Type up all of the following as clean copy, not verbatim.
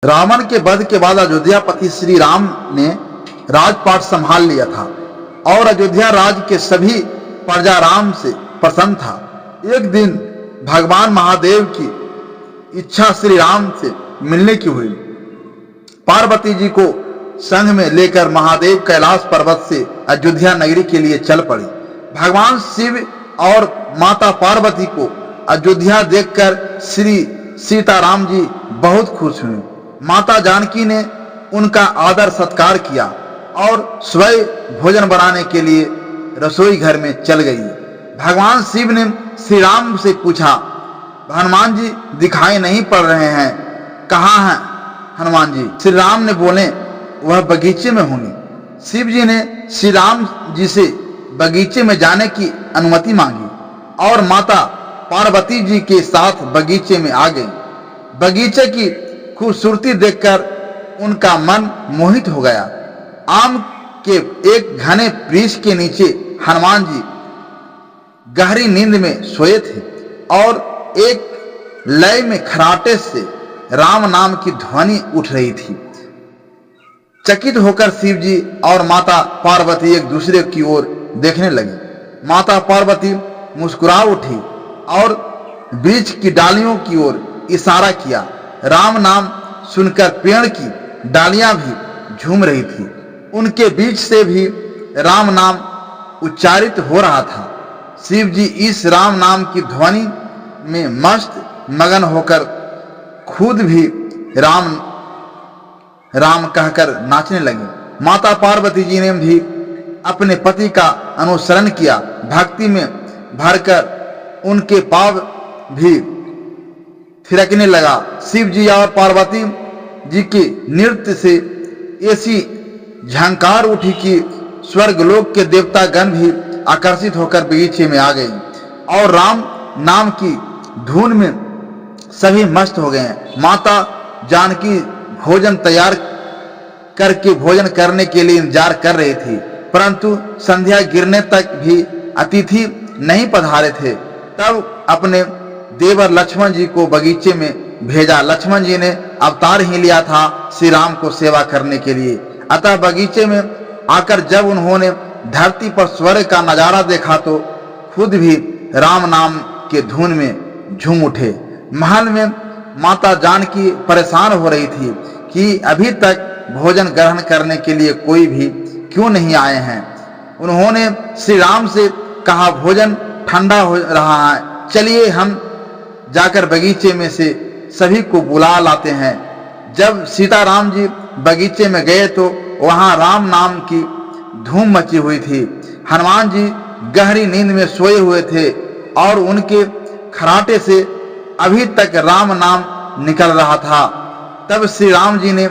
रावण के वध के बाद अयोध्यापति श्री राम ने राजपाट संभाल लिया था और अयोध्या राज के सभी प्रजा राम से प्रसन्न था। एक दिन भगवान महादेव की इच्छा श्री राम से मिलने की हुई। पार्वती जी को संग में लेकर महादेव कैलाश पर्वत से अयोध्या नगरी के लिए चल पड़े। भगवान शिव और माता पार्वती को अयोध्या देखकर श्री सीताराम जी बहुत खुश हुए। माता जानकी ने उनका आदर सत्कार किया और स्वयं भोजन बनाने के लिए रसोई घर में चल गई। भगवान शिव ने श्री राम से पूछा, हनुमान जी दिखाई नहीं पड़ रहे हैं, कहाँ हैं हनुमान जी? श्री राम ने बोले, वह बगीचे में होंगे। शिव जी ने श्री राम जी से बगीचे में जाने की अनुमति मांगी और माता पार्वती जी के साथ बगीचे में आ गई। बगीचे की खूबसूरती देखकर उनका मन मोहित हो गया। आम के एक घने वृक्ष के नीचे हनुमान जी गहरी नींद में सोए थे और एक लय में खराटे से राम नाम की ध्वनि उठ रही थी। चकित होकर शिव जी और माता पार्वती एक दूसरे की ओर देखने लगे। माता पार्वती मुस्कुरा उठी और वृक्ष की डालियों की ओर इशारा किया। राम नाम सुनकर पेड़ की डालियां भी झूम रही थी। उनके बीच से भी राम नाम उच्चारित हो रहा था। शिव जी इस राम नाम की ध्वनि में मस्त मगन होकर खुद भी राम राम कहकर नाचने लगे। माता पार्वती जी ने भी अपने पति का अनुसरण किया। भक्ति में भरकर उनके पाव भी थिरकने लगा। शिव जी और पार्वती जी के नृत्य से ऐसी झंकार उठी कि स्वर्गलोक के देवता गण भी आकर्षित होकर बगीचे में आ गए और राम नाम की धुन में सभी मस्त हो गए। माता जानकी भोजन तैयार करके भोजन करने के लिए इंतजार कर रही थी, परंतु संध्या गिरने तक भी अतिथि नहीं पधारे थे। तब अपने देवर लक्ष्मण जी को बगीचे में भेजा। लक्ष्मण जी ने अवतार ही लिया था श्री राम को सेवा करने के लिए। अतः बगीचे में आकर जब उन्होंने धरती पर स्वर्ग का नजारा देखा तो खुद भी राम नाम के धुन में झूम उठे। महल में माता जानकी परेशान हो रही थी कि अभी तक भोजन ग्रहण करने के लिए कोई भी क्यों नहीं आए हैं। उन्होंने श्री राम से कहा, भोजन ठंडा हो रहा है, चलिए हम जाकर बगीचे में से सभी को बुला लाते हैं। जब सीताराम जी बगीचे में गए तो वहां राम नाम की धूम मची हुई थी। हनुमान जी गहरी नींद में सोए हुए थे और उनके खराटे से अभी तक राम नाम निकल रहा था। तब श्री राम जी ने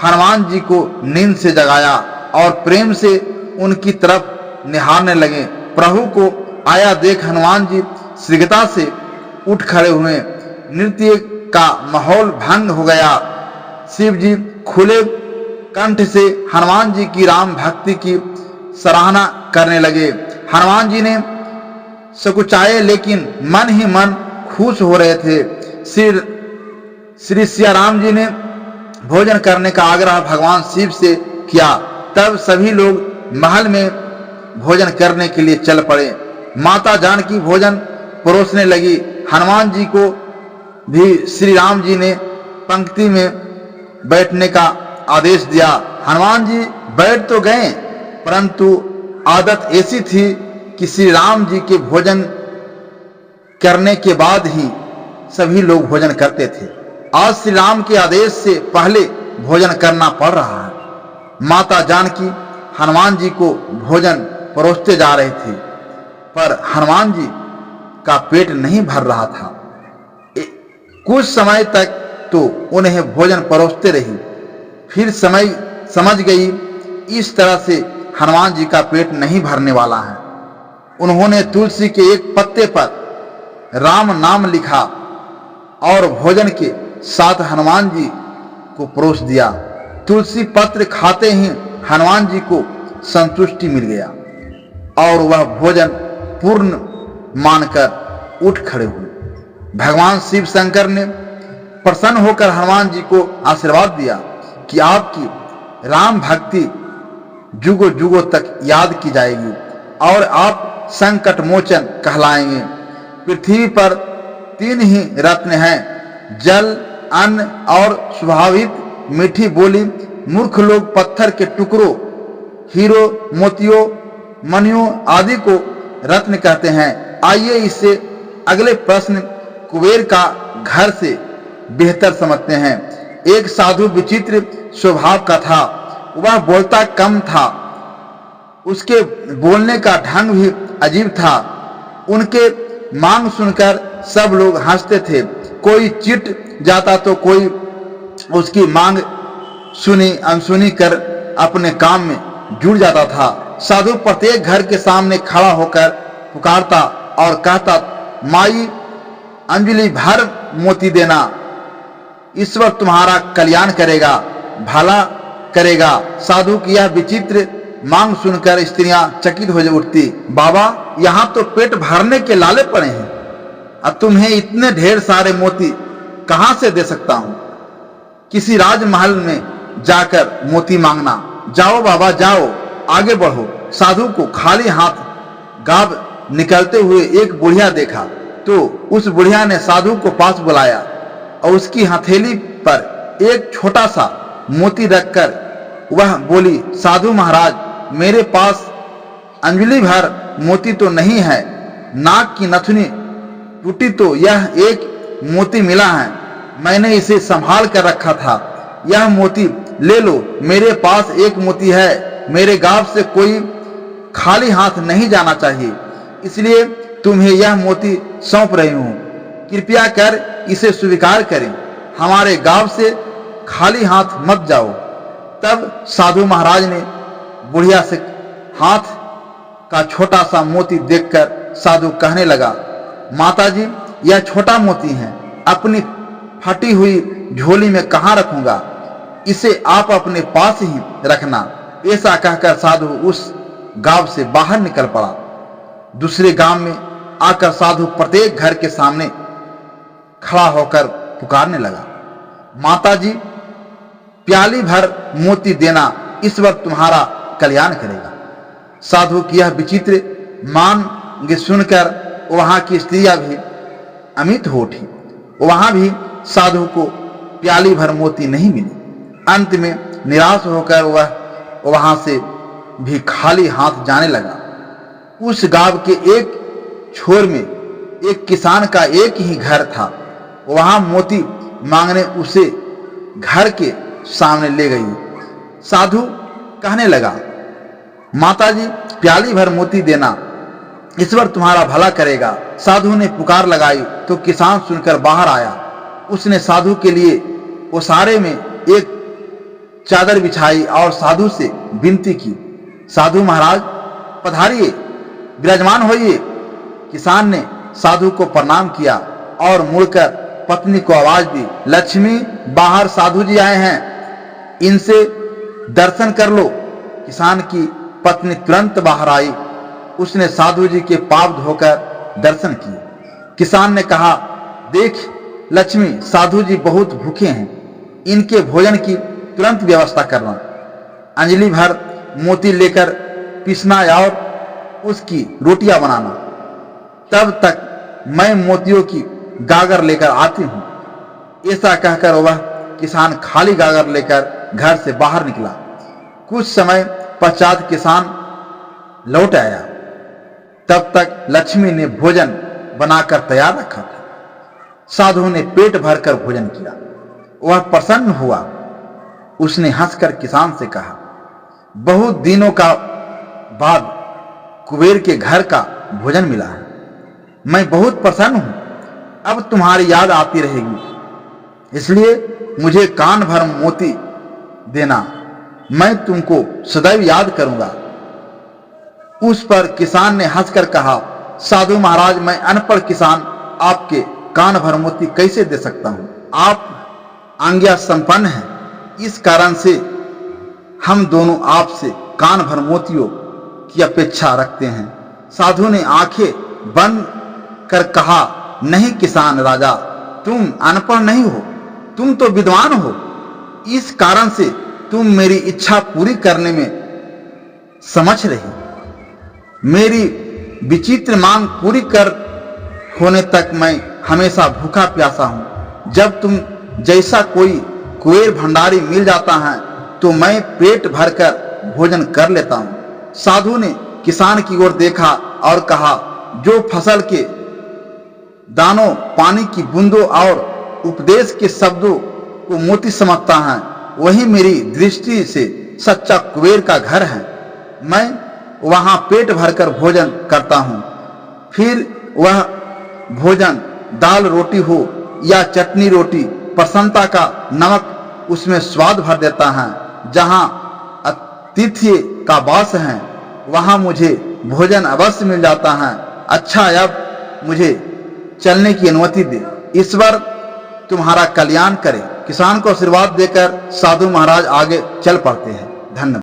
हनुमान जी को नींद से जगाया और प्रेम से उनकी तरफ निहारने लगे। प्रभु को आया देख हनुमान जी शीघ्रता से उठ खड़े हुए। नृत्य का माहौल भंग हो गया। शिव जी खुले कंठ से हनुमान जी की राम भक्ति की सराहना करने लगे। हनुमान जी ने सकुचाए लेकिन मन ही मन खुश हो रहे थे। श्री सियाराम जी ने भोजन करने का आग्रह भगवान शिव से किया। तब सभी लोग महल में भोजन करने के लिए चल पड़े। माता जानकी भोजन परोसने लगी। हनुमान जी को भी श्री राम जी ने पंक्ति में बैठने का आदेश दिया। हनुमान जी बैठ तो गए, परंतु आदत ऐसी थी कि श्री राम जी के भोजन करने के बाद ही सभी लोग भोजन करते थे। आज श्री राम के आदेश से पहले भोजन करना पड़ रहा है। माता जानकी हनुमान जी को भोजन परोसते जा रहे थे, पर हनुमान जी का पेट नहीं भर रहा था। कुछ समय तक तो उन्हें भोजन परोसते रही, फिर समय समझ गई इस तरह से हनुमान जी का पेट नहीं भरने वाला है। उन्होंने तुलसी के एक पत्ते पर राम नाम लिखा और भोजन के साथ हनुमान जी को परोस दिया। तुलसी पत्र खाते ही हनुमान जी को संतुष्टि मिल गया और वह भोजन पूर्ण मानकर उठ खड़े हुए। भगवान शिव शंकर ने प्रसन्न होकर हनुमान जी को आशीर्वाद दिया कि आपकी राम भक्ति जुगों जुगों तक याद की जाएगी और आप संकट मोचन कहलाएंगे। पृथ्वी पर 3 ही रत्न हैं, जल, अन्न और स्वाभाविक मीठी बोली। मूर्ख लोग पत्थर के टुकड़ों, हीरो, मोतियों, मणियों आदि को रत्न कहते हैं। आइए इससे अगले प्रश्न कुबेर का घर से बेहतर समझते हैं। एक साधु विचित्र स्वभाव का था। वह बोलता कम था, उसके बोलने का ढंग भी अजीब था। उनके मांग सुनकर सब लोग हंसते थे। कोई चिट जाता तो कोई उसकी मांग सुनी अनसुनी कर अपने काम में जुड़ जाता था। साधु प्रत्येक घर के सामने खड़ा होकर पुकारता और कहता, माई अंजलि भर मोती देना, ईश्वर तुम्हारा कल्याण करेगा, भला करेगा। साधु की यह विचित्र मांग सुनकर स्त्रियां चकित हो उठती। बाबा, यहाँ तो पेट भरने के लाले पड़े हैं, अब तुम्हें इतने ढेर सारे मोती कहां से दे सकता हूं? किसी राजमहल में जाकर मोती मांगना। जाओ बाबा जाओ, आगे बढ़ो। साधु को खाली हाथ गांव निकलते हुए एक बुढ़िया देखा तो उस बुढ़िया ने साधु को पास बुलाया और उसकी हथेली पर एक छोटा सा मोती रखकर वह बोली, साधु महाराज, मेरे पास अंजलि भर मोती तो नहीं है, नाक की नथुनी टूटी तो यह एक मोती मिला है, मैंने इसे संभाल कर रखा था, यह मोती ले लो। मेरे पास एक मोती है, मेरे गांव से कोई खाली हाथ नहीं जाना चाहिए, इसलिए तुम्हें यह मोती सौंप रही हूं, कृपया कर इसे स्वीकार करें, हमारे गांव से खाली हाथ मत जाओ। तब साधु महाराज ने बुढ़िया से हाथ का छोटा सा मोती देखकर साधु कहने लगा, माताजी, यह छोटा मोती है, अपनी फटी हुई झोली में कहां रखूंगा, इसे आप अपने पास ही रखना। ऐसा कहकर साधु उस गांव से बाहर निकल पड़ा। दूसरे गांव में आकर साधु प्रत्येक घर के सामने खड़ा होकर पुकारने लगा, माताजी, प्याली भर मोती देना, ईश्वर तुम्हारा कल्याण करेगा। साधु की यह विचित्र मांग सुनकर वहां की स्त्रियां भी अमित हो उठी। वहां भी साधु को प्याली भर मोती नहीं मिले। अंत में निराश होकर वह वहां से भी खाली हाथ जाने लगा। उस गांव के एक छोर में एक किसान का एक ही घर था। वहां मोती मांगने उसे घर के सामने ले गई। साधु कहने लगा, माताजी, प्याली भर मोती देना, ईश्वर तुम्हारा भला करेगा। साधु ने पुकार लगाई तो किसान सुनकर बाहर आया। उसने साधु के लिए ओसारे में एक चादर बिछाई और साधु से विनती की, साधु महाराज पधारिए, विराजमान होइए। किसान ने साधु को प्रणाम किया और मुड़कर पत्नी को आवाज दी, लक्ष्मी, बाहर साधु जी आए हैं, इनसे दर्शन कर लो। किसान की पत्नी तुरंत बाहर आई। उसने साधु जी के पांव धोकर दर्शन किए। किसान ने कहा, देख लक्ष्मी, साधु जी बहुत भूखे हैं, इनके भोजन की तुरंत व्यवस्था करना। अंजलि भर मोती लेकर पीसना और उसकी रोटियां बनाना, तब तक मैं मोतियों की गागर लेकर आती हूं। ऐसा कहकर वह किसान खाली गागर लेकर घर से बाहर निकला। कुछ समय पश्चात किसान लौट आया। तब तक लक्ष्मी ने भोजन बनाकर तैयार रखा था। साधु ने पेट भरकर भोजन किया। वह प्रसन्न हुआ। उसने हंसकर किसान से कहा, बहुत दिनों का बाद कुबेर के घर का भोजन मिला है, मैं बहुत प्रसन्न हूं। अब तुम्हारी याद आती रहेगी, इसलिए मुझे कान भर मोती देना, मैं तुमको सदैव याद करूंगा। उस पर किसान ने हंसकर कहा, साधु महाराज, मैं अनपढ़ किसान आपके कान भर मोती कैसे दे सकता हूं? आप आज्ञा संपन्न हैं, इस कारण से हम दोनों आपसे कान भर मोतियों की अपेक्षा रखते हैं। साधु ने आंखें बंद कर कहा, नहीं किसान राजा, तुम अनपढ़ नहीं हो, तुम तो विद्वान हो, इस कारण से तुम मेरी इच्छा पूरी करने में समझ रही। मेरी विचित्र मांग पूरी कर होने तक मैं हमेशा भूखा प्यासा हूं। जब तुम जैसा कोई कुबेर भंडारी मिल जाता है तो मैं पेट भरकर भोजन कर लेता हूं। साधु ने किसान की ओर देखा और कहा, जो फसल के दानों, पानी की बूंदों और उपदेश के शब्दों को मोती समझता है, वही मेरी दृष्टि से सच्चा कुबेर का घर है। मैं वहां पेट भरकर भोजन करता हूं। फिर वह भोजन दाल रोटी हो या चटनी रोटी, प्रसन्नता का नमक उसमें स्वाद भर देता है। जहां अतिथि का वास है वहां मुझे भोजन अवश्य मिल जाता है। अच्छा, अब मुझे चलने की अनुमति दे। ईश्वर तुम्हारा कल्याण करे। किसान को आशीर्वाद देकर साधु महाराज आगे चल पड़ते हैं। धन्यवाद।